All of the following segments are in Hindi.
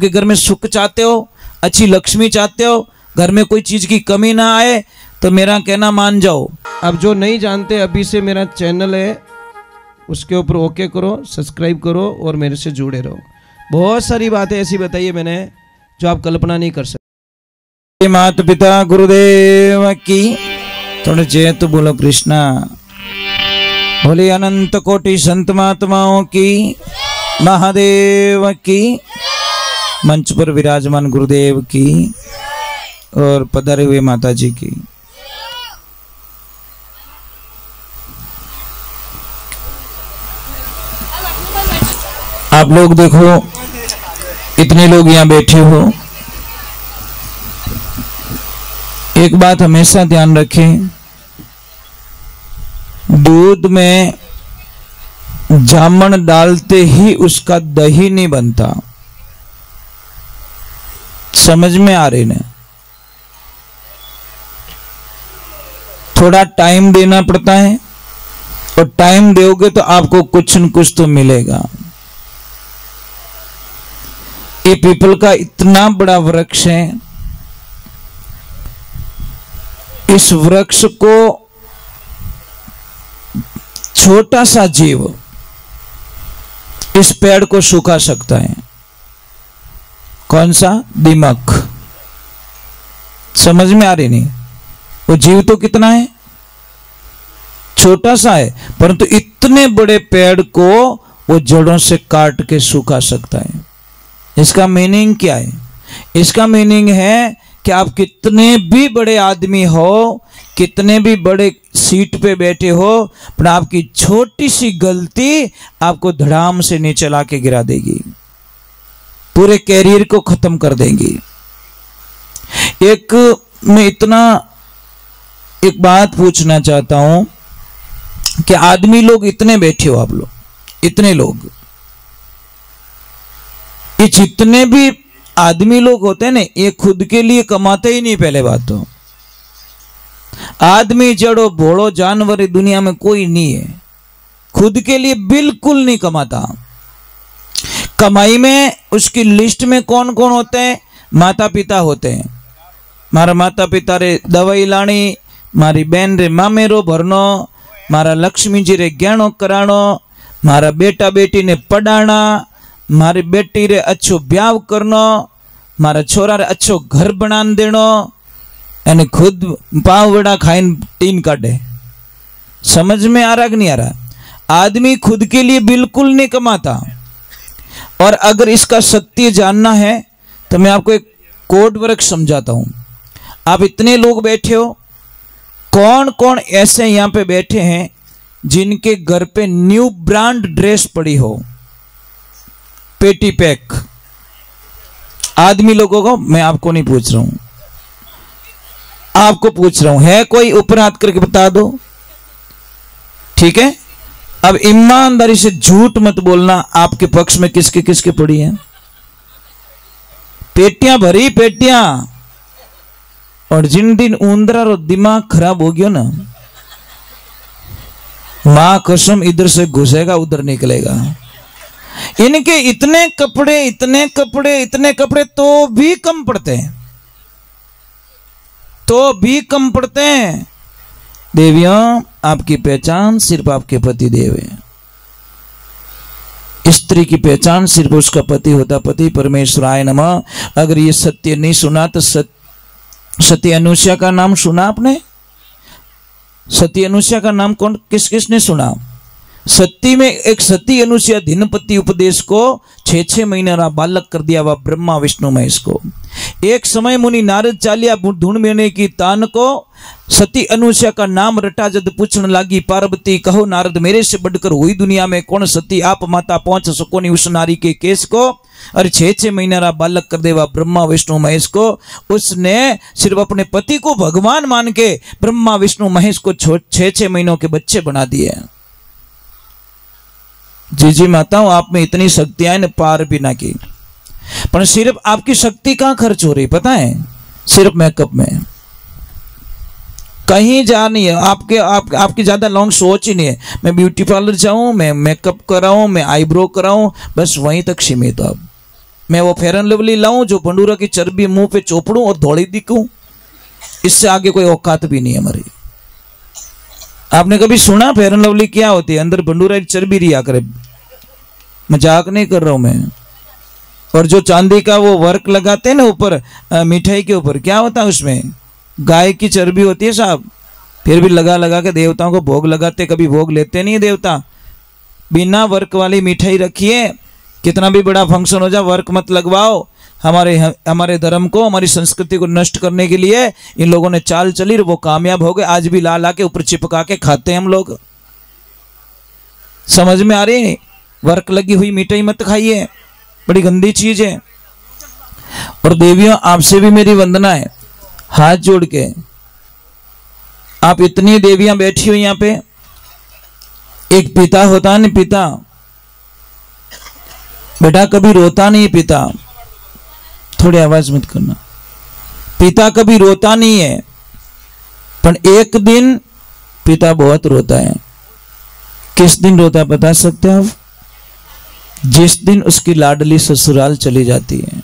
आपके घर में सुख चाहते हो, अच्छी लक्ष्मी चाहते हो, घर में कोई चीज की कमी ना आए, तो मेरा कहना मान जाओ। अब जो नहीं जानते, अभी से मेरा चैनल है उसके ऊपर ओके करो, सब्सक्राइब करो और मेरे से जुड़े रहो। बहुत सारी बातें ऐसी बताई है मैंने जो आप कल्पना नहीं कर सकते। माता पिता गुरुदेव की, थोड़े जय तो बोलो कृष्णा। बोले अनंत कोटि संत महात्माओं की, महादेव की, मंच पर विराजमान गुरुदेव की और पधारे हुए माता जी की। आप लोग देखो, इतने लोग यहाँ बैठे हो, एक बात हमेशा ध्यान रखें, दूध में जामन डालते ही उसका दही नहीं बनता। समझ में आ रही ना? थोड़ा टाइम देना पड़ता है, और टाइम दोगे तो आपको कुछ न कुछ तो मिलेगा। ये पीपल का इतना बड़ा वृक्ष है, इस वृक्ष को छोटा सा जीव इस पेड़ को सूखा सकता है। कौन सा? दीमक। समझ में आ रही नहीं? वो जीव तो कितना है, छोटा सा है, परंतु इतने बड़े पेड़ को वो जड़ों से काट के सूखा सकता है। इसका मीनिंग क्या है? इसका मीनिंग है कि आप कितने भी बड़े आदमी हो, कितने भी बड़े सीट पे बैठे हो, पर आपकी छोटी सी गलती आपको धड़ाम से नीचे ला के गिरा देगी, पूरे कैरियर को खत्म कर देंगी। एक बात पूछना चाहता हूं कि आदमी लोग इतने बैठे हो, आप लोग इतने लोग, ये जितने भी आदमी लोग होते हैं ना, ये खुद के लिए कमाते ही नहीं। पहले बात तो आदमी जड़ो भोड़ो जानवर दुनिया में कोई नहीं है, खुद के लिए बिल्कुल नहीं कमाता। कमाई में उसकी लिस्ट में कौन कौन होते हैं? माता पिता होते हैं। मारा माता पिता रे दवाई लाणी, मारी बहन रे मामेरो भरनो, मारा लक्ष्मी जी रे गहणो कराणो, मारा बेटा बेटी ने पढ़ाना, मारी बेटी रे अच्छो ब्याह करनो, मारा छोरा रे अच्छो घर बना देनो, यानी खुद पाव वड़ा खाइन टीन काटे। समझ में आ रहा कि नहीं आ रहा? आदमी खुद के लिए बिल्कुल नहीं कमाता। और अगर इसका सत्य जानना है तो मैं आपको एक कोड वर्क समझाता हूं। आप इतने लोग बैठे हो, कौन कौन ऐसे यहां पे बैठे हैं जिनके घर पे न्यू ब्रांड ड्रेस पड़ी हो, पेटी पैक? आदमी लोगों को मैं आपको नहीं पूछ रहा हूं, आपको पूछ रहा हूं। है कोई? ऊपर हाथ करके बता दो, ठीक है? अब ईमानदारी से झूठ मत बोलना, आपके पक्ष में किसके किसके पड़ी है? पेटियां भरी पेटियां। और जिन दिन ऊंदरा रो दिमाग खराब हो गया ना, मां कसम इधर से घुसेगा उधर निकलेगा। इनके इतने कपड़े इतने कपड़े इतने कपड़े तो भी कम पड़ते हैं, तो भी कम पड़ते हैं। देवियों, आपकी पहचान सिर्फ आपके पति देव है। स्त्री की पहचान सिर्फ उसका पति होता। पति परमेश्वराय नमः। अगर ये सत्य नहीं सुना तो सती अनुसुईया का नाम सुना आपने? सती अनुसुईया का नाम कौन किस किसने सुना? सती में एक सती अनुसुईया धिनपति उपदेश को 6 महीने का बालक कर दिया वह ब्रह्मा विष्णु महेश को। एक समय मुनि नारद चालिया ढूंढ मिलने की तान को सती अनुसुईया का नाम रटा। जद पूछने लगी पार्वती, कहो नारद मेरे से बढ़कर हुई दुनिया में कौन सती? आप माता पहुंच सको नहीं उस नारी के केस को। और 6 महीने का बालक कर देवा ब्रह्मा विष्णु महेश को। उसने सिर्फ अपने पति को भगवान मान के ब्रह्मा विष्णु महेश को 6 महीनों के बच्चे बना दिए। जी माताओं, आप में इतनी शक्तियां ने पार भी ना की, पर सिर्फ आपकी शक्ति कहां खर्च हो रही पता है? सिर्फ मेकअप में। कहीं जा नहीं है आपकी ज्यादा लॉन्ग सोच ही नहीं है। मैं ब्यूटी पार्लर जाऊं, मैं मेकअप कराऊं, मैं आईब्रो कराऊं, बस वहीं तक सीमित। अब मैं वो फेयर एंड लवली लाऊं जो भंडूरा की चर्बी मुंह पे चोपड़ूं और धौड़ी दिखूं, इससे आगे कोई औकात भी नहीं है हमारी। आपने कभी सुना फेयर एंड लवली क्या होती है? अंदर भंडूरा की चर्बी रिया करे, मजाक नहीं कर रहा हूं मैं। और जो चांदी का वो वर्क लगाते हैं ना ऊपर मिठाई के ऊपर, क्या होता है उसमें? गाय की चर्बी होती है साहब। फिर भी लगा लगा के देवताओं को भोग लगाते, कभी भोग लेते नहीं है देवता। बिना वर्क वाली मिठाई रखिए, कितना भी बड़ा फंक्शन हो जाए वर्क मत लगवाओ। हमारे धर्म को, हमारी संस्कृति को नष्ट करने के लिए इन लोगों ने चाल चली, वो कामयाब हो गए। आज भी ला ला के ऊपर चिपका के खाते हैं हम लोग। समझ में आ रही है? वर्क लगी हुई मिठाई मत खाइए, बड़ी गंदी चीज है। और देवियों, आपसे भी मेरी वंदना है, हाथ जोड़ के। आप इतनी देवियां बैठी हुई यहां पे, एक पिता होता है ना, पिता बेटा कभी रोता नहीं है। पिता, थोड़ी आवाज मत करना। पिता कभी रोता नहीं है, पर एक दिन पिता बहुत रोता है। किस दिन रोता है बता सकते हैं आप? जिस दिन उसकी लाडली ससुराल चली जाती है।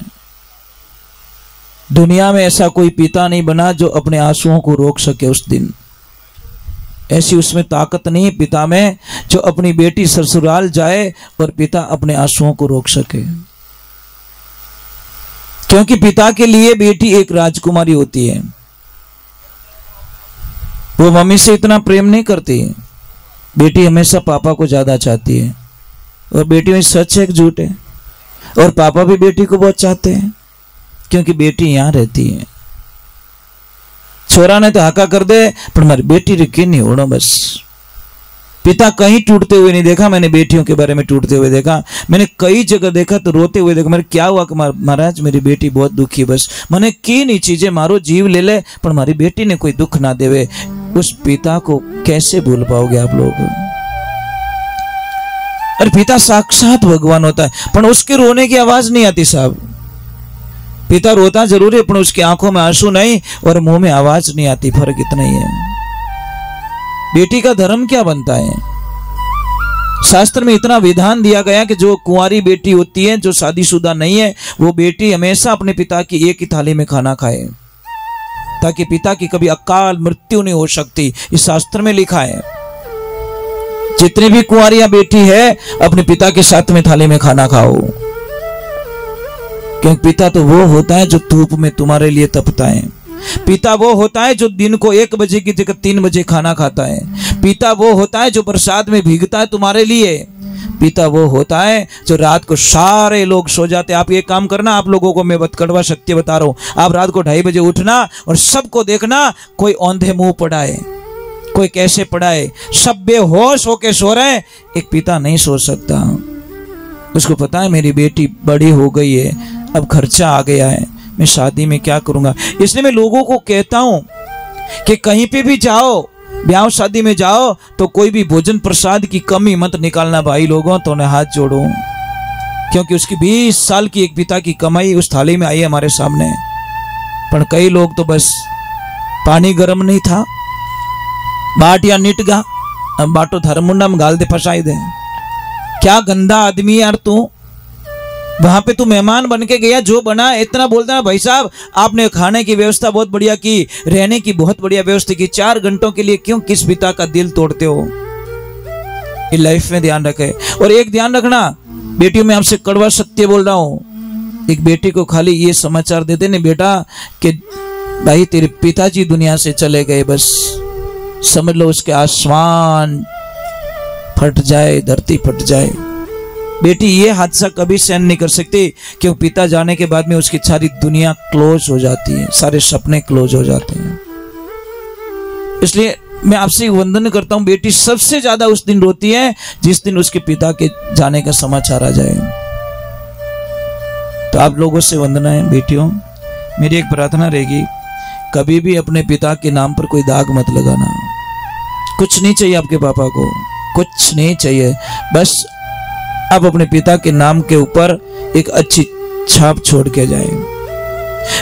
दुनिया में ऐसा कोई पिता नहीं बना जो अपने आंसुओं को रोक सके उस दिन। ऐसी उसमें ताकत नहीं है पिता में, जो अपनी बेटी ससुराल जाए और पिता अपने आंसुओं को रोक सके। क्योंकि पिता के लिए बेटी एक राजकुमारी होती है। वो मम्मी से इतना प्रेम नहीं करती, बेटी हमेशा पापा को ज्यादा चाहती है। और बेटी में सच है कि झूठ है? और पापा भी बेटी को बहुत चाहते हैं, क्योंकि बेटी यहां रहती है। छोरा ने तो हाका कर दे, पर हमारी बेटी रिकी नहीं होना बस। पिता कहीं टूटते हुए नहीं देखा मैंने, बेटियों के बारे में टूटते हुए देखा मैंने, कई जगह देखा तो रोते हुए देखा। मेरे क्या हुआ कि महाराज मेरी बेटी बहुत दुखी, बस मैंने की नहीं चीजें, मारो जीव ले ले, पर हमारी बेटी ने कोई दुख ना देवे। उस पिता को कैसे भूल पाओगे आप लोग? अरे पिता साक्षात भगवान होता है, पर उसके रोने की आवाज नहीं आती साहब। पिता रोता जरूर है, पर उसकी आंखों में आंसू नहीं और मुंह में आवाज नहीं आती। फर्क इतना ही है। बेटी का धर्म क्या बनता है? शास्त्र में इतना विधान दिया गया कि जो कुंवारी बेटी होती है, जो शादीशुदा नहीं है, वो बेटी हमेशा अपने पिता की एक ही थाली में खाना खाए, ताकि पिता की कभी अकाल मृत्यु नहीं हो सकती। इस शास्त्र में लिखा है। जितनी भी कुंवारियां बेटी है, अपने पिता के साथ में थाली में खाना खाओ, क्योंकि पिता तो वो होता है जो धूप में तुम्हारे लिए तपता है। पिता वो होता है जो दिन को 1 बजे की जगह 3 बजे खाना खाता है। पिता वो होता है जो बरसात में भीगता है तुम्हारे लिए। पिता वो होता है जो रात को सारे लोग सो जाते हैं। आप ये काम करना, आप लोगों को मैं कड़वा सत्य बता रहा हूं। आप रात को 2:30 बजे उठना और सबको देखना, कोई औंधे मुंह पड़ा है, कोई कैसे पड़ा है, सब बेहोश होके सो रहे हैं। एक पिता नहीं सो सकता। उसको पता है मेरी बेटी बड़ी हो गई है, अब खर्चा आ गया है, मैं शादी में क्या करूंगा। इसलिए मैं लोगों को कहता हूं कि कहीं पे भी जाओ, ब्याह शादी में जाओ, तो कोई भी भोजन प्रसाद की कमी मत निकालना भाई लोगों। तो उन्हें हाथ जोड़ो, क्योंकि उसकी 20 साल की एक पिता की कमाई उस थाली में आई है हमारे सामने। पर कई लोग तो बस पानी गर्म नहीं था, बाट या निट गा, अब बाटो धर्मुंडा में गाल दे, फसाई दे। क्या गंदा आदमी यार तू। वहां पे तू मेहमान बन के गया, जो बना इतना बोलता ना, भाई साहब आपने खाने की व्यवस्था बहुत बढ़िया की, रहने की बहुत बढ़िया व्यवस्था की, 4 घंटों के लिए क्यों किस पिता का दिल तोड़ते हो? ये लाइफ में ध्यान रखे। और एक ध्यान रखना बेटियों, में आपसे कड़वा सत्य बोल रहा हूं। एक बेटी को खाली ये समाचार देते ना बेटा कि भाई तेरे पिताजी दुनिया से चले गए, बस समझ लो उसके आसमान फट जाए, धरती फट जाए। बेटी ये हादसा कभी सहन नहीं कर सकती, क्योंकि पिता जाने के बाद में उसकी सारी दुनिया क्लोज हो जाती है, सारे सपने क्लोज हो जाते हैं। इसलिए मैं आपसे वंदन करता हूं, बेटी सबसे ज्यादा उस दिन रोती है जिस दिन उसके पिता के जाने का समाचार आ जाए। तो आप लोगों से वंदना है बेटियों, मेरी एक प्रार्थना रहेगी, कभी भी अपने पिता के नाम पर कोई दाग मत लगाना। कुछ नहीं चाहिए आपके पापा को, कुछ नहीं चाहिए, बस आप अपने पिता के नाम के ऊपर एक अच्छी छाप छोड़ के जाए।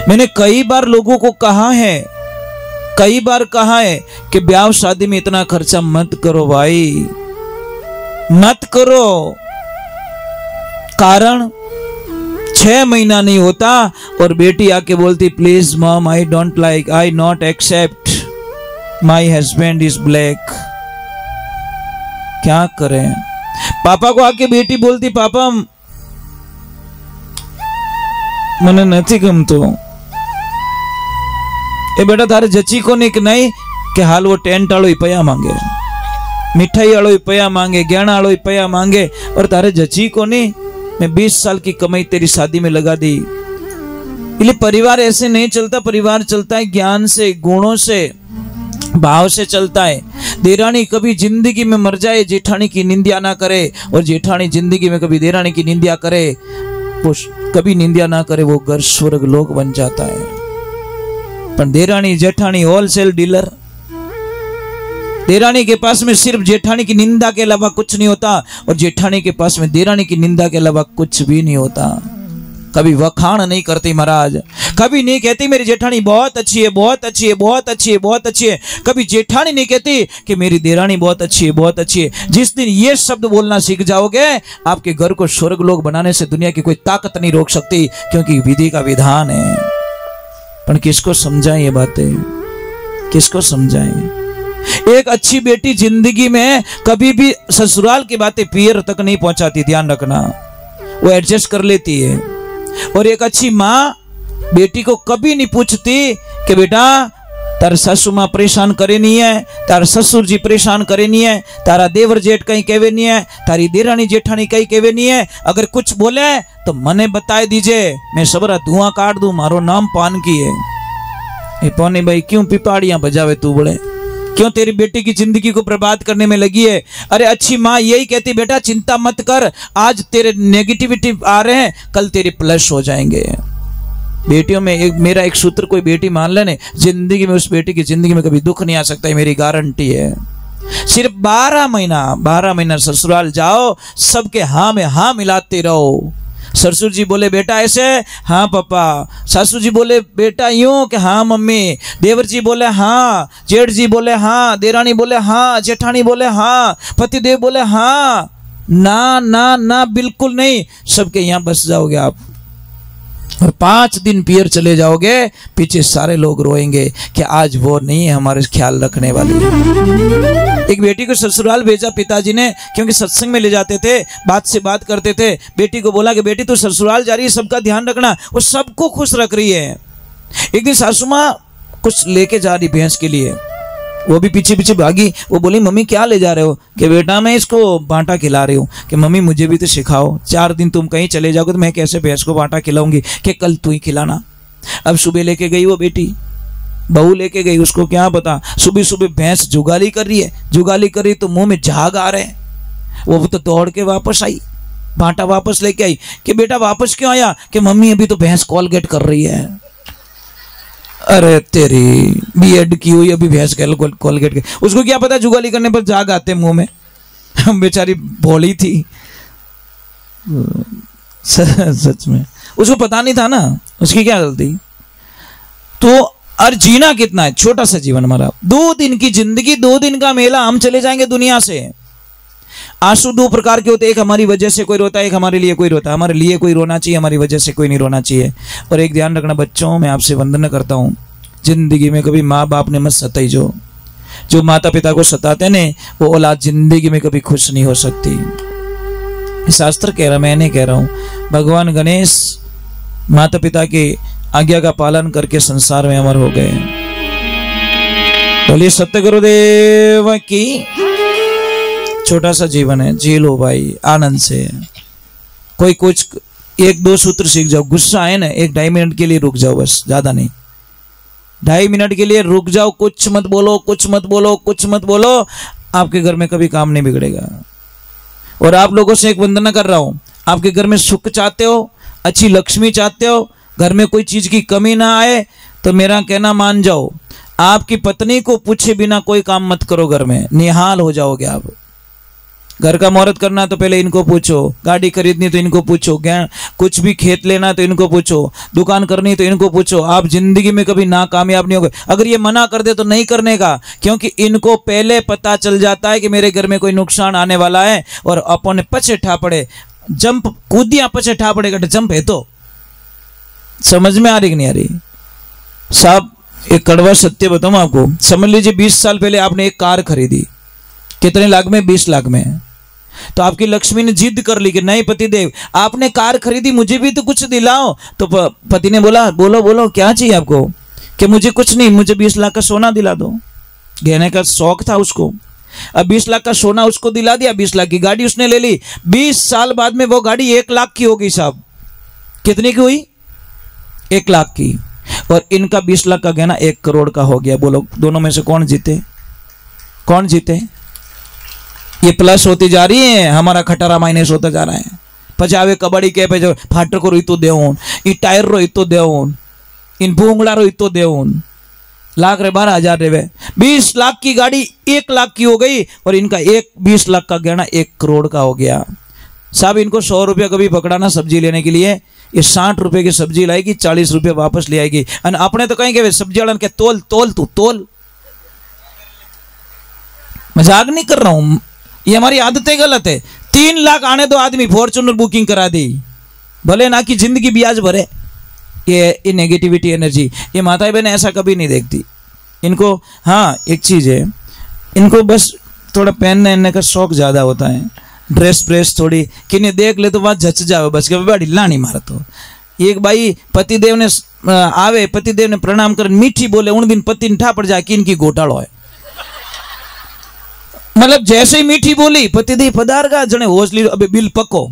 मैंने कई बार लोगों को कहा है, कई बार कहा है कि ब्याह शादी में इतना खर्चा मत करो भाई, मत करो। कारण 6 महीना नहीं होता और बेटी आके बोलती please mom I don't like, I not accept, my husband is black. क्या करें? पापा को आके बेटी बोलती पापा मने नहीं गमतो। ए बेटा तारे जची को नहीं कि हाल वो टेंट आलो पया मांगे, मिठाई आलो पया मांगे, गहना आलो पया मांगे और तारे जची को नहीं। मैं 20 साल की कमाई तेरी शादी में लगा दी। इसलिए परिवार ऐसे नहीं चलता, परिवार चलता है ज्ञान से, गुणों से, भाव से चलता है। देरानी कभी जिंदगी में मर जाए जेठानी की निंदा ना करे और जेठानी जिंदगी में कभी देरानी की निंदा करे, वो कभी निंदा ना करे, वो घर स्वर्ग लोक बन जाता है। पर देरानी जेठानी होलसेल डीलर, देरानी के पास में सिर्फ जेठानी की निंदा के अलावा कुछ नहीं होता और जेठानी के पास में देरानी की निंदा के अलावा कुछ भी नहीं होता। कभी वखाण नहीं करती महाराज, कभी नहीं कहती मेरी जेठानी बहुत अच्छी है, बहुत अच्छी है, बहुत अच्छी है, बहुत अच्छी है। कभी जेठानी नहीं कहती कि मेरी देरानी बहुत अच्छी है, बहुत अच्छी है। जिस दिन ये शब्द बोलना सीख जाओगे, आपके घर को स्वर्ग लोक बनाने से दुनिया की कोई ताकत नहीं रोक सकती, क्योंकि विधि का विधान है। पर किसको समझाएं ये बातें, किसको समझाएं? एक अच्छी बेटी जिंदगी में कभी भी ससुराल की बातें पियर तक नहीं पहुंचाती, ध्यान रखना, वो एडजस्ट कर लेती है। और एक अच्छी माँ बेटी को कभी नहीं पूछती कि बेटा तार सासू माँ परेशान करे नहीं है, तार ससुर जी परेशान करे नहीं है, तारा देवर जेठ कहीं कहवे नहीं है, तारी देरानी जेठानी कहीं कहवे नहीं है। अगर कुछ बोले तो मने बताए दीजिए, मैं सबरा धुआं काट दूं, मारो नाम पान की है। ए पौनी भाई क्यों पिपाड़ियां बजावे तू बोले, क्यों तेरी बेटी की जिंदगी को बर्बाद करने में लगी है? अरे अच्छी माँ यही कहती बेटा चिंता मत कर, आज तेरे नेगेटिविटी आ रहे हैं, कल तेरे प्लस हो जाएंगे। बेटियों में मेरा एक सूत्र कोई बेटी मान लेने, जिंदगी में उस बेटी की जिंदगी में कभी दुख नहीं आ सकता, है मेरी गारंटी है। सिर्फ 12 महीना ससुराल जाओ, सबके हाँ में हाँ मिलाते रहो। ससुर जी बोले बेटा ऐसे, हाँ पापा। सासू जी बोले बेटा यूं, कि हाँ मम्मी। देवर जी बोले हाँ, जेठ जी बोले हाँ, देरानी बोले हाँ, जेठानी बोले हाँ, पतिदेव बोले हाँ। ना ना ना, बिल्कुल नहीं। सबके यहाँ बस जाओगे आप और 5 दिन पियर चले जाओगे, पीछे सारे लोग रोएंगे कि आज वो नहीं है हमारे ख्याल रखने वाली। एक बेटी को ससुराल भेजा पिताजी ने, क्योंकि सत्संग में ले जाते थे, बात से बात करते थे। बेटी को बोला कि बेटी तू ससुराल जा रही है, सबका ध्यान रखना। वो सबको खुश रख रही है। एक दिन सासू माँ कुछ लेके जा रही भैंस के लिए, वो भी पीछे पीछे भागी। वो बोली मम्मी क्या ले जा रहे हो? कि बेटा मैं इसको बांटा खिला रही हूँ। कि मम्मी मुझे भी तो सिखाओ, 4 दिन तुम कहीं चले जाओगे तो मैं कैसे भैंस को बांटा खिलाऊंगी? कि कल तू ही खिलाना। अब सुबह लेके गई वो बेटी, बहू लेके गई, उसको क्या पता सुबह सुबह भैंस जुगाली कर रही है। जुगाली कर रही तो मुंह में झाग आ रहे हैं। वो तो दौड़ के वापस आई, बांटा वापस लेके आई। कि बेटा वापस क्यों आया? कि मम्मी अभी तो भैंस कॉलगेट कर रही है। अरे तेरी बीएड की हुई अभी भैंस कॉलगेट के, उसको क्या पता जुगाली करने पर झाग आते मुंह में। बेचारी भोली थी सच में, उसको पता नहीं था ना, उसकी क्या गलती। तो और जीना कितना है, छोटा सा जीवन हमारा, 2 दिन की जिंदगी, 2 दिन का मेला, हम चले जाएंगे दुनिया से। आंसू 2 प्रकार के होते हैं, एक हमारी वजह से कोई रोता है, एक हमारे लिए कोई रोता है। हमारे लिए कोई रोना चाहिए, हमारी वजह से कोई नहीं रोना चाहिए। और एक ध्यान रखना बच्चों, मैं आपसे वंदना करता हूँ, जिंदगी में कभी माँ बाप ने मत सताई। जो माता पिता को सताते ने, वो औलाद जिंदगी में कभी खुश नहीं हो सकती। शास्त्र कह रहा, मैं नहीं कह रहा हूँ। भगवान गणेश माता पिता की आज्ञा का पालन करके संसार में अमर हो गए। बोलिए सत्य गुरुदेव की। छोटा सा जीवन है, जी लो भाई आनंद से। कोई कुछ 1-2 सूत्र सीख जाओ। गुस्सा आए ना, 1-2.5 मिनट के लिए रुक जाओ, बस, ज्यादा नहीं। 2.5 मिनट के लिए रुक जाओ, कुछ मत बोलो, कुछ मत बोलो, कुछ मत बोलो। आपके घर में कभी काम नहीं बिगड़ेगा। और आप लोगों से एक वंदना कर रहा हूं, आपके घर में सुख चाहते हो, अच्छी लक्ष्मी चाहते हो, घर में कोई चीज की कमी ना आए, तो मेरा कहना मान जाओ, आपकी पत्नी को पूछे बिना कोई काम मत करो। घर में निहाल हो जाओगे आप। घर का मुहूर्त करना तो पहले इनको पूछो, गाड़ी खरीदनी तो इनको पूछो, कुछ भी खेत लेना तो इनको पूछो, दुकान करनी तो इनको पूछो। आप जिंदगी में कभी नाकामयाब नहीं होगे। अगर ये मना कर दे तो नहीं करने का, क्योंकि इनको पहले पता चल जाता है कि मेरे घर में कोई नुकसान आने वाला है। और अपन पछे ठा पड़े, जंप कूदिया पछे ठा पड़ेगा, जंप है तो समझ में आ रही कि नहीं आ रही? साहब एक कड़वा सत्य बताऊं आपको, समझ लीजिए 20 साल पहले आपने एक कार खरीदी, कितने लाख में? 20 लाख में। तो आपकी लक्ष्मी ने जिद कर ली कि नहीं पतिदेव, आपने कार खरीदी, मुझे भी तो कुछ दिलाओ। तो पति ने बोला बोलो बोलो क्या चाहिए आपको? कि मुझे कुछ नहीं, मुझे 20 लाख का सोना दिला दो। गहने का शौक था उसको। अब 20 लाख का सोना उसको दिला दिया, 20 लाख की गाड़ी उसने ले ली। 20 साल बाद में वो गाड़ी 1 लाख की हो गई साहब। कितने की हुई? 1 लाख की। और इनका 20 लाख का गहना 1 करोड़ का हो गया। बोलो दोनों में से कौन जीते? कौन जीते? ये प्लस होती जा रही है, हमारा खटारा माइनस होता जा रहा है। पचावे कबड्डी के पे जो फाटर को इतो देऊन, ई टायर रो इतो देऊन, इन भूंगड़ा रो इतो देऊन, लाख रे 12,000 रे। 20 लाख की गाड़ी 1 लाख की हो गई और इनका 20 लाख का गहना 1 करोड़ का हो गया। साहब इनको 100 रुपया कभी पकड़ाना सब्जी लेने के लिए, ये 60 रुपए की सब्जी लाएगी, 40 रुपये वापस ले आएगी। और अपने तो कहेंगे सब्जी वाला के तोल तोल तू तोल। मजाक नहीं कर रहा हूं, ये हमारी आदतें गलत है। 3 लाख आने दो, आदमी फॉर्च्यूनर बुकिंग करा दी, भले ना कि जिंदगी ब्याज भरे। ये नेगेटिविटी एनर्जी, ये माताएं बहनें ऐसा कभी नहीं देखती इनको। हाँ एक चीज है, इनको बस थोड़ा पहनने का शौक ज्यादा होता है, ड्रेस प्रेस थोड़ी किन्हें देख ले तो वहां झच जाओ बस के बड़ा ढिल्ला नहीं मारा। तो एक भाई पतिदेव ने आवे, पतिदेव ने प्रणाम कर मीठी बोले, उन दिन पति ने ठा पड़ जाए कि इनकी घोटालो है। मतलब जैसे ही मीठी बोली, पतिदेव पधार का जने होश ली, अबे बिल पको।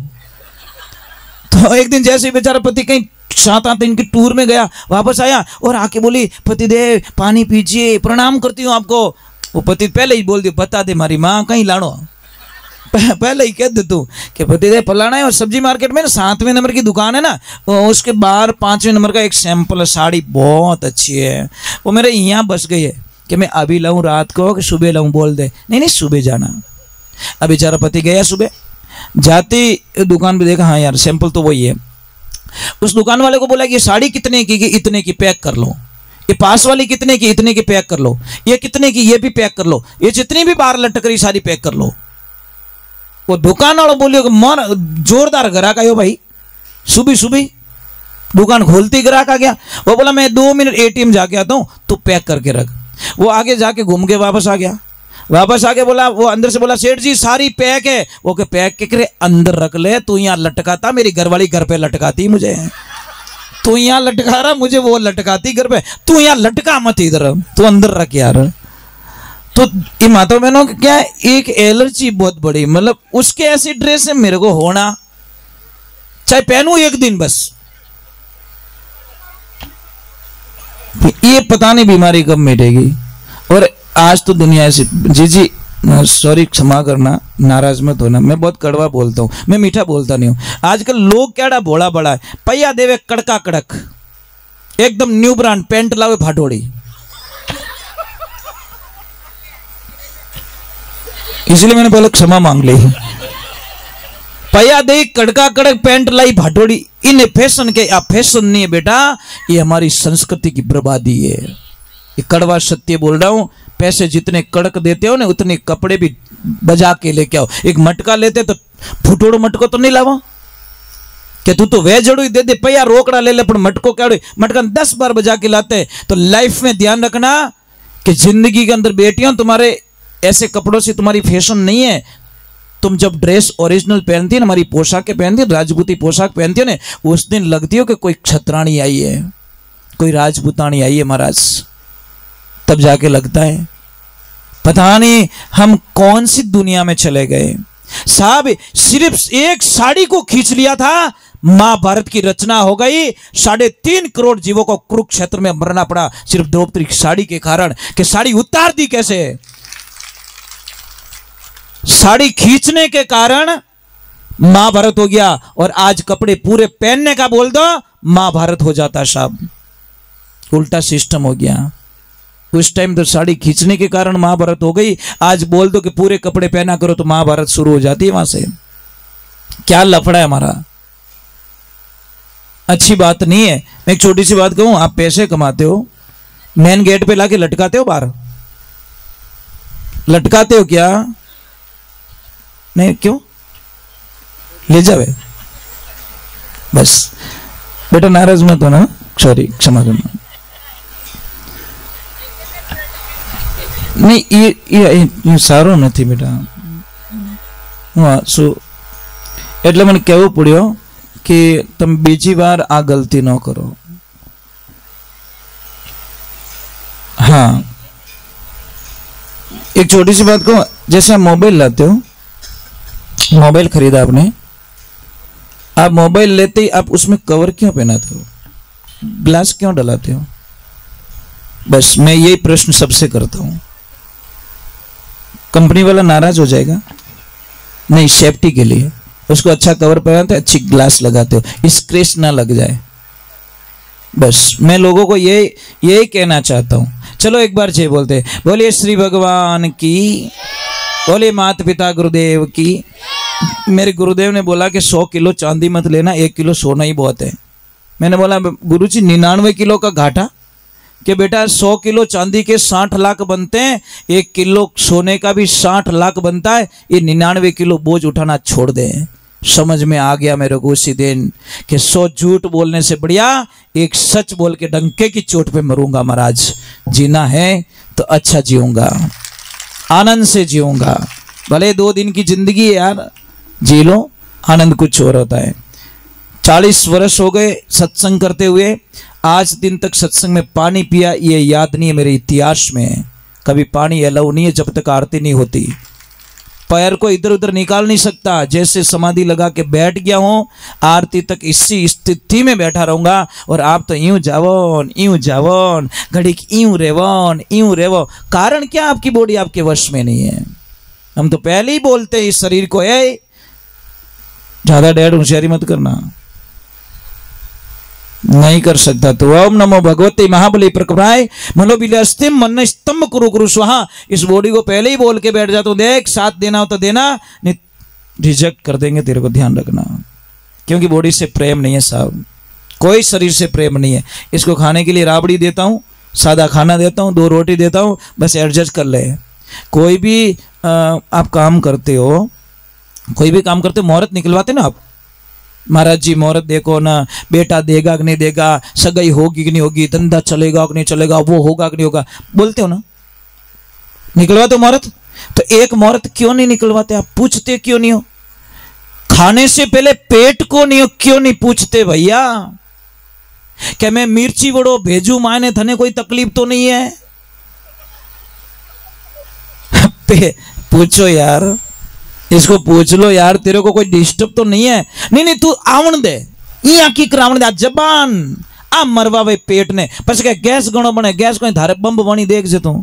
तो एक दिन जैसे ही बेचारा पति कहीं 7-8 दिन की टूर में गया, वापस आया और आके बोली पतिदेव पानी पीजिए, प्रणाम करती हूँ आपको। वो पति पहले ही बोल दिया, बता दे मारी माँ कहीं लाड़ो, पहले ही कह दे तू कि पतिदेव फलाना है। और सब्जी मार्केट में ना 7वें नंबर की दुकान है ना, उसके बाहर 5वें नंबर का एक सैंपल है, साड़ी बहुत अच्छी है, वो मेरे यहाँ बस गई है कि मैं अभी लाऊं रात को कि सुबह लाऊं? बोल दे नहीं नहीं सुबह जाना। अब बेचारा पति गया सुबह, जाती दुकान पे देखा हाँ यार सैंपल तो वही है। उस दुकान वाले को बोला कि ये साड़ी कितने की? इतने की, पैक कर लो। ये पास वाली कितने की? इतने की, पैक कर लो। ये कितने की? ये भी पैक कर लो। ये जितनी भी बाहर लटक रही सारी पैक कर लो। वो दुकान वाला बोलियो मन जोरदार ग्राहक आयो भाई, सुबह सुबह दुकान खोलती ग्राहक आ गया। वो बोला मैं 2 मिनट ATM जाके आता हूँ, तो पैक करके रख। वो आगे जाके घूम के वापस आ गया। वापस आके बोला, वो अंदर से बोला सेठ जी सारी पैक है। वो के पैक के करे अंदर रख ले, तू यहाँ लटकाता, मेरी घरवाली घर पे लटकाती मुझे, तू यहाँ लटका रहा मुझे, वो लटकाती घर पे, तू यहाँ लटका मत, इधर तू अंदर रख यार। तो ये माता बहनों क्या है, एक एलर्जी बहुत बड़ी, मतलब उसके ऐसी ड्रेस है मेरे को होना, चाहे पहनूं एक दिन बस, ये पता नहीं बीमारी कब मिटेगी। और आज तो दुनिया ऐसी, जी सॉरी क्षमा करना, नाराज मत होना, मैं बहुत कड़वा बोलता हूँ, मैं मीठा बोलता नहीं हूँ। आजकल लोग क्या भोला बड़ा है, पैया देवे कड़का कड़क, एकदम न्यू ब्रांड पेंट लावे फाटोड़ी, इसलिए मैंने पहले क्षमा मांग ली। पैया दे कड़का कड़क पेंट लाई भाटोड़ी, इन फैशन के, आप फैशन नहीं है बेटा, ये हमारी संस्कृति की बर्बादी है। ये कड़वा सत्य बोल रहा हूं, पैसे जितने कड़क देते हो ना उतने कपड़े भी बजा के लेके आओ। एक मटका लेते तो फुटोड़ो मटको तो नहीं लावा कि तू तो वे जड़ू ही दे दे, पैया रोकड़ा ले ले, पर मटको क्या मटका 10 बार बजा के लाते। तो लाइफ में ध्यान रखना कि जिंदगी के अंदर बेटियों तुम्हारे ऐसे कपड़ों से तुम्हारी फैशन नहीं है। तुम जब ड्रेस ओरिजिनल पहनती है ना, हमारी पोशाकें पहनती है, राजपूती पोशाक पहनती है ना, उस दिन लगती हो कि कोई क्षत्राणी आई है, कोई राजपूतानी आई है महाराज, तब जाके लगता है पता नहीं हम कौन सी दुनिया में चले गए। साहब सिर्फ एक साड़ी को खींच लिया था, महाभारत की रचना हो गई। 3.5 करोड़ जीवों को कुरुक्षेत्र में मरना पड़ा सिर्फ द्रौपदी की साड़ी के कारण, कि साड़ी उतार दी कैसे, साड़ी खींचने के कारण महाभारत हो गया। और आज कपड़े पूरे पहनने का बोल दो, महाभारत हो जाता साहब, उल्टा सिस्टम हो गया। उस टाइम तो साड़ी खींचने के कारण महाभारत हो गई, आज बोल दो कि पूरे कपड़े पहना करो तो महाभारत शुरू हो जाती है। वहां से क्या लफड़ा है हमारा, अच्छी बात नहीं है। मैं एक छोटी सी बात कहूं, आप पैसे कमाते हो, मेन गेट पे लाके लटकाते हो, बाहर लटकाते हो क्या? नहीं, क्यों ले जावे बस। बेटा नाराज मत होना, सॉरी, क्षमा करना। नहीं ये सारो नहीं बेटा। हाँ सो એટલે મને કહેવું પડ્યો कि तुम बीजी बार आ गलती न करो। हाँ एक छोटी सी बात को, जैसे आप मोबाइल लाते हो, मोबाइल खरीदा आपने, आप मोबाइल लेते ही आप उसमें कवर क्यों पहनाते हो, ग्लास क्यों डलाते हो? बस मैं यही प्रश्न सबसे करता हूं। कंपनी वाला नाराज हो जाएगा? नहीं, सेफ्टी के लिए उसको अच्छा कवर पहनाते, अच्छी ग्लास लगाते हो, स्क्रैच ना लग जाए। बस मैं लोगों को यही कहना चाहता हूं। चलो एक बार जय बोलते, बोलिए श्री भगवान की, बोलिए माता पिता गुरुदेव की। मेरे गुरुदेव ने बोला कि 100 किलो चांदी मत लेना, 1 किलो सोना ही बहुत है। मैंने बोला गुरुजी 99 किलो का घाटा? कि बेटा 100 किलो चांदी के 60 लाख बनते हैं, 1 किलो सोने का भी 60 लाख बनता है। ये 99 किलो बोझ उठाना छोड़ दें। समझ में आ गया मेरे को उसी दिन कि 100 झूठ बोलने से बढ़िया एक सच बोल के डंके की चोट पे मरूंगा। महाराज जीना है तो अच्छा जीऊंगा, आनंद से जीऊंगा। भले 2 दिन की जिंदगी है यार, जी लो, आनंद कुछ और होता है। 40 वर्ष हो गए सत्संग करते हुए, आज दिन तक सत्संग में पानी पिया ये याद नहीं है मेरे इतिहास में। कभी पानी अलाउ नहीं है जब तक आरती नहीं होती। पैर को इधर उधर निकाल नहीं सकता, जैसे समाधि लगा के बैठ गया हूं, आरती तक इसी स्थिति में बैठा रहूंगा। और आप तो यूं जावन घड़ी यूं रेवो। कारण क्या? आपकी बॉडी आपके वश में नहीं है। हम तो पहले ही बोलते हैं इस शरीर को, ज्यादा डैड होशियारी मत करना, नहीं कर सकता तो ओम नमो भगवते महाबली प्रकृताय मनोबिलस्तिम मन स्तंभ कुरु स्वाहा। इस बॉडी को पहले ही बोल के बैठ जाता हूं, देख साथ देना हो तो देना, नहीं रिजेक्ट कर देंगे, तेरे को ध्यान रखना। क्योंकि बॉडी से प्रेम नहीं है साहब, कोई शरीर से प्रेम नहीं है। इसको खाने के लिए राबड़ी देता हूं, सादा खाना देता हूं, 2 रोटी देता हूं, बस एडजस्ट कर ले। कोई भी आप काम करते हो, कोई भी काम करते हो, मुहूर्त निकलवाते ना आप, महाराज जी मुहूर्त देखो ना, बेटा देगा कि नहीं देगा, सगाई होगी कि नहीं होगी, धंधा चलेगा कि नहीं चलेगा, वो होगा कि नहीं होगा, बोलते हो ना, निकलवाते हो मुहूर्त। तो एक मुहूर्त क्यों नहीं निकलवाते आप? पूछते क्यों नहीं हो? खाने से पहले पेट को नहीं हो क्यों नहीं पूछते भैया? क्या मैं मिर्ची वड़ो भेजू माने, थने कोई तकलीफ तो नहीं है? पूछो यार, इसको पूछ लो यार, तेरे को कोई डिस्टर्ब तो नहीं है? नहीं तू आवण दे, यहाँ की करावण दे, जबान आ मरवा वे पेट ने, પછી કે ગેસ ઘણો બને, ગેસ કોઈ ધારે બમ્બ બની દેખ છે तू।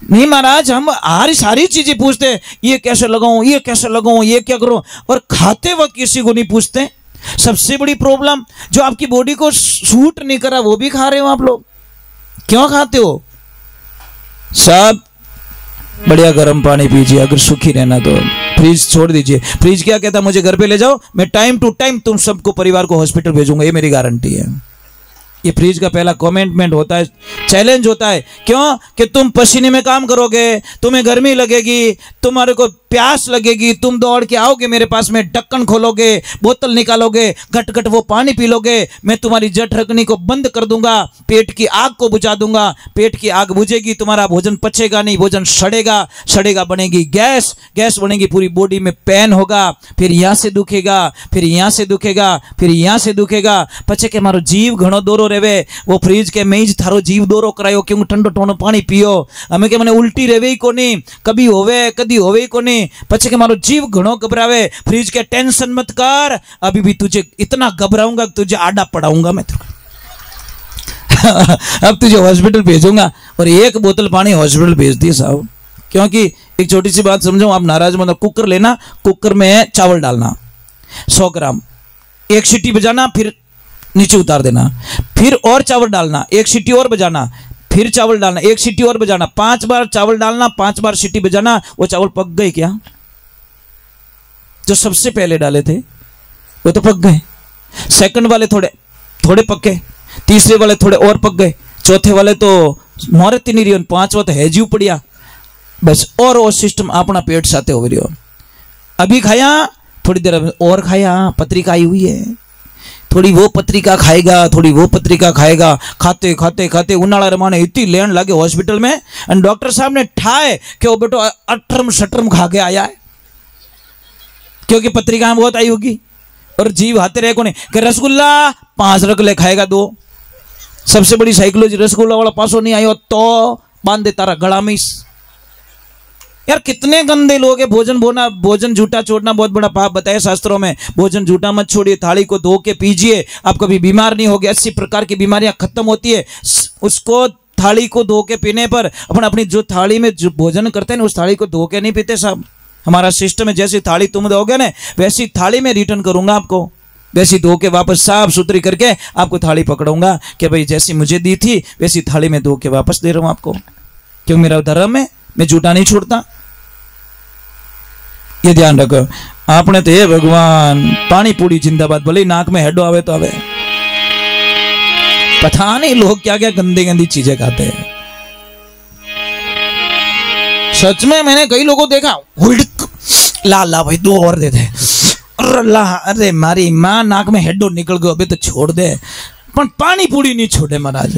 नहीं महाराज, हम सारी चीजें पूछते, ये कैसे लगाऊं, ये कैसे लगाऊं, ये क्या करूं, और खाते वक्त किसी को नहीं पूछते। सबसे बड़ी प्रॉब्लम, जो आपकी बॉडी को सूट नहीं करा वो भी खा रहे हो आप लोग। क्यों खाते हो? सब बढ़िया गर्म पानी पीजिए, अगर सुखी रहना तो फ्रीज छोड़ दीजिए। फ्रीज क्या कहता, मुझे घर पे ले जाओ, मैं टाइम टू टाइम तुम सबको परिवार को हॉस्पिटल भेजूंगा, ये मेरी गारंटी है। ये फ्रीज का पहला कमेंटमेंट होता है, चैलेंज होता है। क्यों? कि तुम पसीने में काम करोगे, तुम्हें गर्मी लगेगी, तुम्हारे को प्यास लगेगी, तुम दौड़ के आओगे मेरे पास में, ढक्कन खोलोगे, बोतल निकालोगे, घट घट वो पानी पी लोगे, मैं तुम्हारी जठरग्नि को बंद कर दूंगा, पेट की आग को बुझा दूंगा। पेट की आग बुझेगी, तुम्हारा भोजन पचेगा नहीं, भोजन सड़ेगा, बनेगी गैस बनेगी, पूरी बॉडी में पेन होगा, फिर यहाँ से दुखेगा, फिर यहाँ से दुखेगा, फिर यहाँ से दुखेगा। पचे के मारो जीव घणो दोरो रेवे, वो फ्रीज के में ज थारो जीव दोरो करायो, क्यों ठंडो ठंडो पानी पियो। हमें के मने उल्टी रेवे ही कोनी, कभी होवे कदी होवे ही कोनी। पछे के मारो जीव घणो घबरावे, फ्रीज के टेंशन मत कर, अभी भी तुझे इतना घबराऊंगा कि तुझे आडा पड़ाऊंगा मैं तेरे अब तुझे हॉस्पिटल भेजूंगा। और 1 बोतल पानी हॉस्पिटल भेज दिए साहब। क्योंकि एक छोटी सी बात समझो, आप नाराज मत, कुकर लेना, कुकर में चावल डालना 100 ग्राम, 1 सीटी बजाना, फिर नीचे उतार देना, फिर और चावल डालना, 1 सीटी और बजाना, फिर चावल डालना, 1 सीटी और बजाना, 5 बार चावल डालना, 5 बार सीटी बजाना। वो चावल पक गए क्या? जो सबसे पहले डाले थे वो तो पक गए, सेकंड वाले थोड़े पके, तीसरे वाले थोड़े और पक गए, चौथे वाले तो मुहूर्त ही नहीं रही, 5वां तो हैजू पड़िया बस। और वो सिस्टम अपना पेट साथे हो रही हो। अभी खाया, थोड़ी देर और खाया, पत्रिका आई हुई है, थोड़ी वो पत्रिका खाएगा, थोड़ी वो पत्रिका खाएगा, खाते खाते खाते उन्हाड़ा रमाने इतनी लेन लगे हॉस्पिटल में, और डॉक्टर साहब ने ठाए कि वो बेटो 18 शटरम खा के आया है, क्योंकि पत्रिका में बहुत आई होगी। और जीव हाथे रहे कोने कि रसगुल्ला 5 रगले खाएगा 2। सबसे बड़ी साइकोलॉजी, रसगुल्ला वाला पासो नहीं आयो तो बांध दे तारा गला में। यार कितने गंदे लोग हैं। भोजन झूठा छोड़ना बहुत बड़ा पाप बताया शास्त्रों में। भोजन झूठा मत छोड़िए, थाली को धो के पीजिए, आप कभी बीमार नहीं होगे। 80 प्रकार की बीमारियां खत्म होती है उसको थाली को धो के पीने पर। अपनी जो थाली में जो भोजन करते हैं ना, उस थाली को धो के नहीं पीते साहब। हमारा सिस्टम है, जैसी थाली तुम दोगे ना वैसी थाली में रिटर्न करूंगा आपको, वैसी धो के वापस साफ सुथरी करके आपको थाली पकड़ूंगा कि भाई जैसी मुझे दी थी वैसी थाली में धो के वापस दे रहा हूं आपको, क्यों मेरा धर्म है, मैं झूठा नहीं छोड़ता। ये ध्यान रखो। आपने तो हे भगवान पानी पूरी जिंदाबाद, भले नाक में हेडो आवे तो आवे। पता नहीं लोग क्या क्या गंदी गंदी चीजें खाते हैं। सच में मैंने कई लोगों देखा, ला ला भाई 2 और दे दे, अरे मारी माँ नाक में हेडो निकल गयो, अबे तो छोड़ दे, पर पानी पूरी नहीं छोड़े महाराज।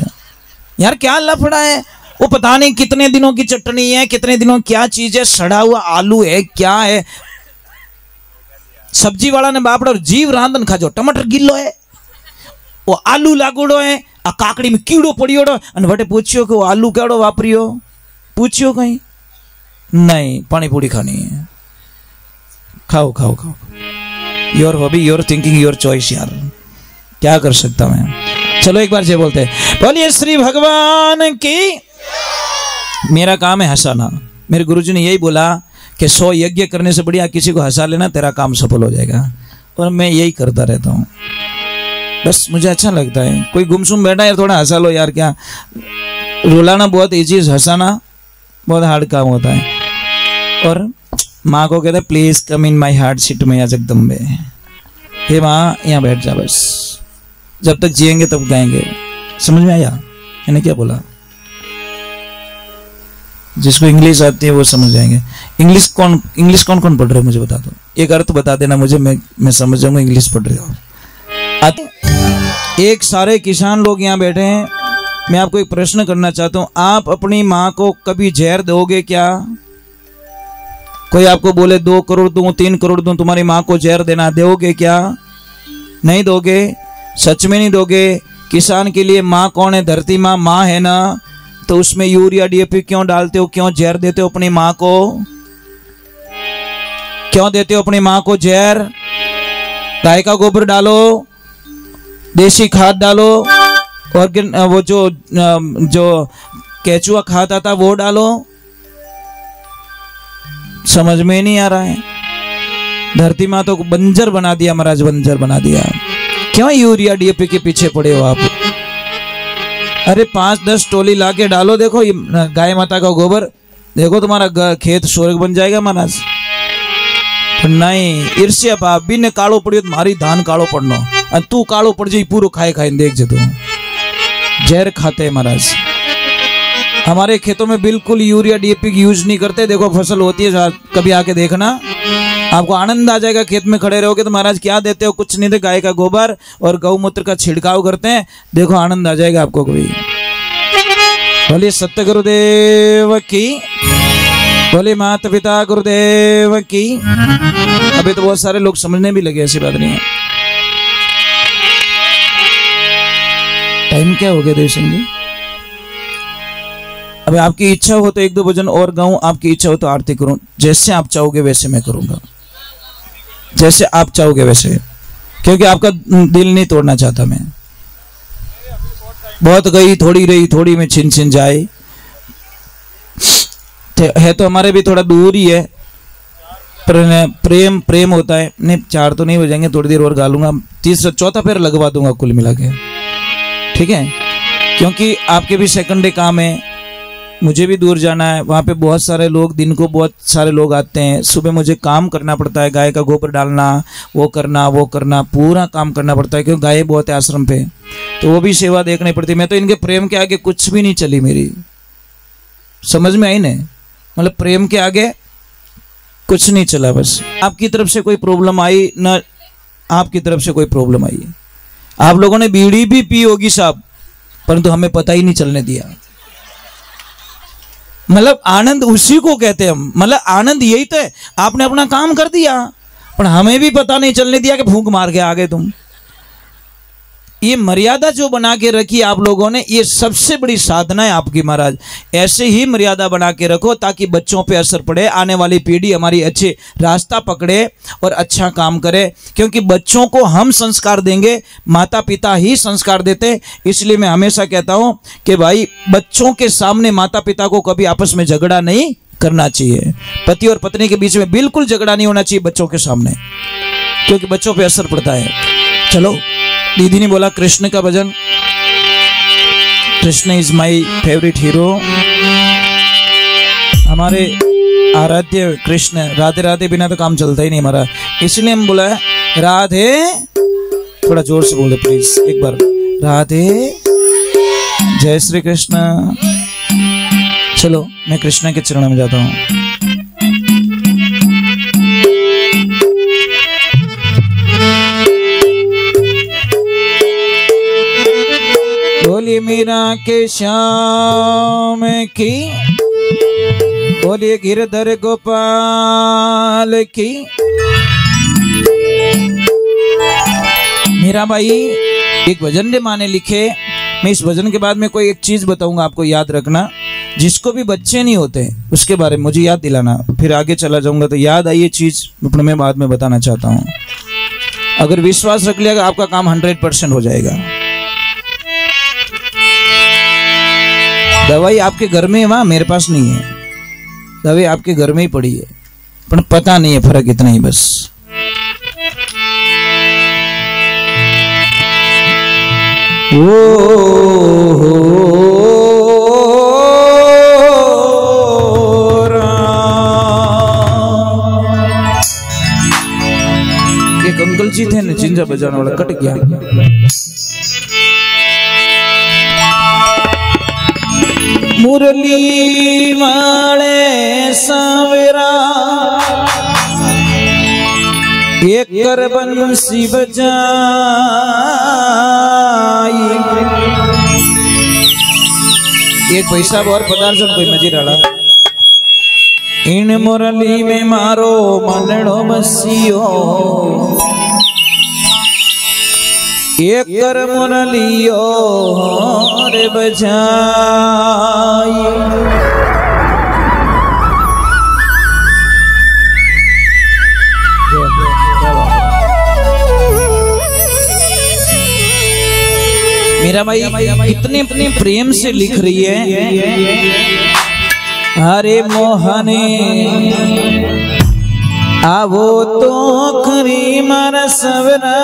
यार क्या लफड़ा है। वो पता नहीं कितने दिनों की चटनी है, कितने दिनों क्या चीज है, सड़ा हुआ आलू है, क्या है। सब्जी वाला ने बापड़ा जीव रांधन खाजो, टमाटर गिल्लो है, वो आलू लागोड़ो है, आ काकड़ी में कीड़ो पड़ियोड़ो, अने वटे पूछियो कि वो आलू केड़ो वापरियो, पूछियो कहीं नहीं, पानी पूरी खानी है। खाओ खाओ खाओ, your hobby, your thinking, your choice. यार क्या कर सकता मैं। चलो एक बार जय बोलते हैं, बोलिए श्री भगवान की। मेरा काम है हंसाना। मेरे गुरुजी ने यही बोला कि 100 यज्ञ करने से बढ़िया किसी को हंसा लेना, तेरा काम सफल हो जाएगा। और मैं यही करता रहता हूँ, बस मुझे अच्छा लगता है। कोई गुमसुम बैठा है थोड़ा हंसा लो यार। क्या रुलाना बहुत ईजी, हंसाना बहुत हार्ड काम होता है। और माँ को कहते please come in my heart, seat में या जगदम्बे, हे माँ यहाँ बैठ जा, बस जब तक जिएंगे तब गाएंगे। समझ में आया मैंने क्या बोला? जिसको इंग्लिश आती है वो समझ जाएंगे। इंग्लिश कौन कौन पढ़ रहे हो मुझे बता दो, एक अर्थ बता देना मुझे, मैं समझ जाऊंगा इंग्लिश पढ़ रहे हो। एक सारे किसान लोग यहाँ बैठे हैं, मैं आपको एक प्रश्न करना चाहता हूँ, आप अपनी माँ को कभी जहर दोगे क्या? कोई आपको बोले 2 करोड़ दूं, 3 करोड़ दूं, तुम्हारी माँ को जहर देना, दोगे क्या? नहीं दोगे, सच में नहीं दोगे। किसान के लिए माँ कौन है? धरती माँ, माँ है ना, तो उसमें यूरिया डीएपी क्यों डालते हो, क्यों जहर देते हो अपनी माँ को? क्यों देते हो अपनी माँ को जहर? गाय का गोबर डालो, देसी खाद डालो, और वो जो केचुआ खाद आता वो डालो। समझ में नहीं आ रहा है। धरती माँ तो बंजर बना दिया महाराज, बंजर बना दिया। क्यों यूरिया डीएपी के पीछे पड़े हो आप? अरे 5-10 टोली लाके डालो, देखो ये गाय माता का गोबर, देखो तुम्हारा खेत स्वर्ग बन जाएगा महाराज। नहीं, ईर्ष्या पाप भी ने कालो पड़ियो तो मारी धान कालो पड़नो, और तू कालो पड़ जाई पूरो खाए खाए देख जे तू। जहर खाते हैं महाराज। हमारे खेतों में बिल्कुल यूरिया डीएपी की यूज नहीं करते। देखो फसल होती है, कभी आके देखना, आपको आनंद आ जाएगा। खेत में खड़े रहोगे तो महाराज क्या देते हो? कुछ नहीं दे, गाय का गोबर और गौमूत्र का छिड़काव करते हैं, देखो आनंद आ जाएगा आपको। कभी बोलिए सत्य गुरुदेव की, बोलिए माता पिता गुरुदेव की। अभी तो बहुत सारे लोग समझने भी लगे, ऐसी बात नहीं है। टाइम क्या हो गया देव सिंह जी? अब आपकी इच्छा हो तो 1-2 भजन और गाऊं, आपकी इच्छा हो तो आरती करूं। जैसे आप चाहोगे वैसे मैं करूंगा, जैसे आप चाहोगे वैसे, क्योंकि आपका दिल नहीं तोड़ना चाहता मैं। बहुत गई थोड़ी रही, थोड़ी में छिन छिन जाए है तो हमारे भी थोड़ा दूर ही है, पर प्रेम होता है। नहीं 4 तो नहीं हो जाएंगे, थोड़ी देर और गा लूंगा, 3 चौथा पैर लगवा दूंगा कुल मिला के, ठीक है? क्योंकि आपके भी सेकंड डे काम है, मुझे भी दूर जाना है। वहाँ पे बहुत सारे लोग, दिन को बहुत सारे लोग आते हैं। सुबह मुझे काम करना पड़ता है, गाय का गोबर डालना, वो करना, पूरा काम करना पड़ता है, क्योंकि गाय बहुत है आश्रम पे, तो वो भी सेवा देखनी पड़ती है। मैं तो इनके प्रेम के आगे कुछ भी नहीं चली मेरी। समझ में आई ना? मतलब प्रेम के आगे कुछ नहीं चला। बस आपकी तरफ से कोई प्रॉब्लम आई ना, आपकी तरफ से कोई प्रॉब्लम आई, आप लोगों ने बीड़ी भी पी होगी साहब, परंतु हमें पता ही नहीं चलने दिया। मतलब आनंद उसी को कहते हैं हम, मतलब आनंद यही तो है, आपने अपना काम कर दिया पर हमें भी पता नहीं चलने दिया कि फूंक मार के आ गए तुम। ये मर्यादा जो बना के रखी आप लोगों ने, ये सबसे बड़ी साधना है आपकी महाराज। ऐसे ही मर्यादा बना के रखो ताकि बच्चों पे असर पड़े, आने वाली पीढ़ी हमारी अच्छे रास्ता पकड़े और अच्छा काम करे। क्योंकि बच्चों को हम संस्कार देंगे, माता पिता ही संस्कार देते। इसलिए मैं हमेशा कहता हूं कि भाई बच्चों के सामने माता पिता को कभी आपस में झगड़ा नहीं करना चाहिए। पति और पत्नी के बीच में बिल्कुल झगड़ा नहीं होना चाहिए बच्चों के सामने, क्योंकि बच्चों पे असर पड़ता है। चलो, दीदी ने बोला कृष्ण का भजन, Krishna is my favourite hero. हमारे आराध्य कृष्ण, राधे राधे बिना तो काम चलता ही नहीं हमारा, इसलिए हम बोला राधे, थोड़ा जोर से बोले प्लीज एक बार, राधे जय श्री कृष्ण। चलो मैं कृष्ण के चरणों में जाता हूँ। बोलिए मीरा के श्याम की, बोलिए गिरधर गोपाल की। मीरा भाई एक भजन ने माने लिखे। मैं इस भजन के बाद में कोई एक चीज बताऊंगा, आपको याद रखना। जिसको भी बच्चे नहीं होते उसके बारे में मुझे याद दिलाना, फिर आगे चला जाऊंगा तो याद आई ये चीज अपने मैं बाद में बताना चाहता हूँ। अगर विश्वास रख लिया आपका काम 100% हो जाएगा। दवाई आपके घर में है, वहां मेरे पास नहीं है। दवाई आपके घर में ही पड़ी है, पर पता नहीं है, फर्क इतना ही बस। एक अंकल जी थे चिंजा बजाने वाला, कट गया। मुरली वाले सावरा एक कर बंसी बजाई, एक पैसा और पदार्थ कोई मजी रहा। इन मुरली में मारो मनड़ो बसियो, एक कर मुरलियो रे बजाई। मेरा भाई इतने अपने प्रेम से लिख रही है, हरे मोहने आवो तो खरी मारा सवरा,